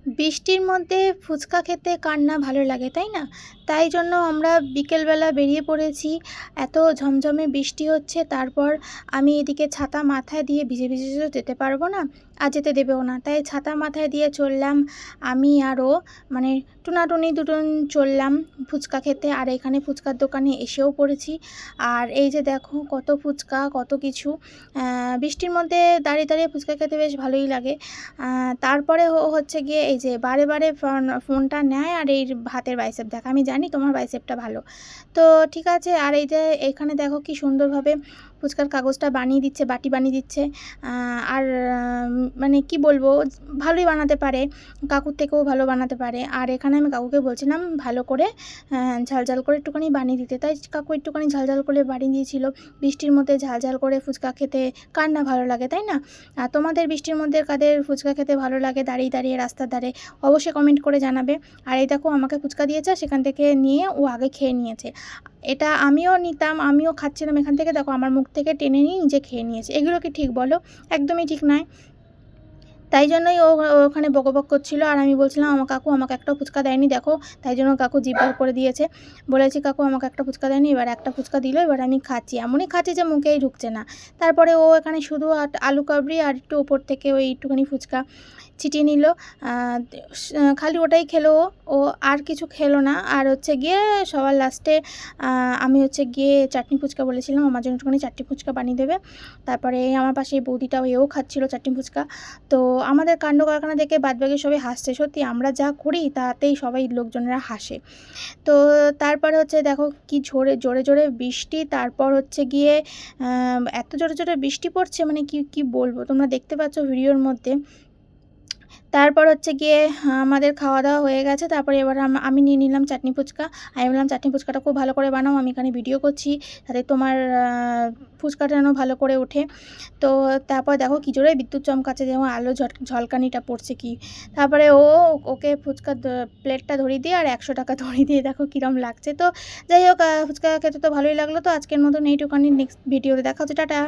বৃষ্টির মধ্যে ফুচকা খেতে কার না ভালো লাগে, তাই না? তাই জন্য আমরা বিকেলবেলা বেরিয়ে পড়েছি। এত ঝমঝমে বৃষ্টি হচ্ছে, তারপর আমি এদিকে ছাতা মাথায় দিয়ে ভিজে ভিজে তো যেতে পারবো না, আর যেতে দেবেও না। তাই ছাতা মাথায় দিয়ে চললাম আমি আর ও, মানে টুনাটুনি দুজন চললাম ফুচকা খেতে। আর এখানে ফুচকার দোকানে এসেও পড়েছি। আর এই যে দেখো কত ফুচকা, কত কিছু। বৃষ্টির মধ্যে দাঁড়িয়ে দাঁড়িয়ে ফুচকা খেতে বেশ ভালোই লাগে। তারপরে হচ্ছে গিয়ে এই যে বারে বারে ফোনটা নেয় আর এই হাতের বাইসেপ দেখা। আমি জানি তোমার বাইসেপটা ভালো, তো ঠিক আছে। আর এই যে এখানে দেখো কি সুন্দরভাবে ফুচকার কাগজটা বানিয়ে দিচ্ছে, বাটি বানিয়ে দিচ্ছে। আর মানে কি বলবো, ভালোই বানাতে পারে, কাকুর থেকেও ভালো বানাতে পারে। আর এখানে আমি কাকুকে বলছিলাম ভালো করে ঝাল করে একটুখানি বানিয়ে দিতে, তাই কাকু একটুখানি ঝাল করে বানিয়ে দিয়েছিল। বৃষ্টির মধ্যে ঝাল করে ফুচকা খেতে কার না ভালো লাগে, তাই না? আর তোমাদের বৃষ্টির মধ্যে কাদের ফুচকা খেতে ভালো লাগে দাঁড়িয়ে দাঁড়িয়ে রাস্তার ধারে, অবশ্যই কমেন্ট করে জানাবে। আর এই দেখো আমাকে ফুচকা দিয়েছে, সেখান থেকে নিয়ে ও আগে খেয়ে নিয়েছে। এটা আমিও নিতাম, আমিও খাচ্ছিলাম এখান থেকে, দেখো আমার মুখ থেকে টেনে নিয়ে নিজে খেয়ে নিয়েছে। এগুলো কি ঠিক বলো? একদমই ঠিক নয়। তাই জন্যই ও ওখানে বকবক করছিল। আর আমি বলছিলাম আমার কাকু আমাকে একটা ফুচকা দেয়নি, দেখো। তাই জন্য কাকু জিভ বার করে দিয়েছে। বলেছি কাকু আমাকে একটা ফুচকা দেয়নি, এবার একটা ফুচকা দিল, এবার আমি খাচ্ছি, এমনই খাচ্ছি যে মুখেই ঢুকছে না। তারপরে ও এখানে শুধু আলু কাবড়ি আর একটু ওপর থেকে ওই একটুখানি ফুচকা ছিটিয়ে নিল। খালি ওটাই খেলো ও, ও আর কিছু খেলো না। আর হচ্ছে গিয়ে সবার লাস্টে আমি হচ্ছে গিয়ে চাটনি ফুচকা বলেছিলাম, আমার জন্য একটুখানি চাটনি ফুচকা বানিয়ে দেবে। তারপরে আমার পাশে এই বৌদিটাও, এও খাচ্ছিল চাটনি ফুচকা। তো আমাদের কাণ্ড কারখানা দেখে বাদবাকি সবাই হাসছে। সত্যি আমরা যা করি তাতেই সবাই লোকজনেরা হাসে। তো তারপরে হচ্ছে দেখো কি জোরে জোরে বৃষ্টি। তারপর হচ্ছে গিয়ে এত জোরে জোরে বৃষ্টি পড়ছে, মানে কি বলবো, তোমরা দেখতে পাচ্ছ ভিডিওর মধ্যে। তারপর হচ্ছে গিয়ে আমাদের খাওয়া দাওয়া হয়ে গেছে। তারপরে এবার আমি নিয়ে নিলাম চাটনি ফুচকা। আমি বললাম চাটনি ফুচকাটা খুব ভালো করে বানাও, আমি এখানে ভিডিও করছি, তাতে তোমার ফুচকাটা যেন ভালো করে ওঠে। তো তারপর দেখো কী জোরে বিদ্যুৎ চমকাচ্ছে, যেমন আলো ঝলকানিটা পড়ছে কি। তারপরে ওকে ফুচকার প্লেটটা ধরিয়ে দিয়ে আর 100 টাকা ধরিয়ে দিয়ে দেখো কীরম লাগছে। তো যাই হোক, ফুচকা খেতে তো ভালোই লাগলো। তো আজকের মতন এইটুখানি, নেক্সট ভিডিওতে দেখা হচ্ছে, টাটা।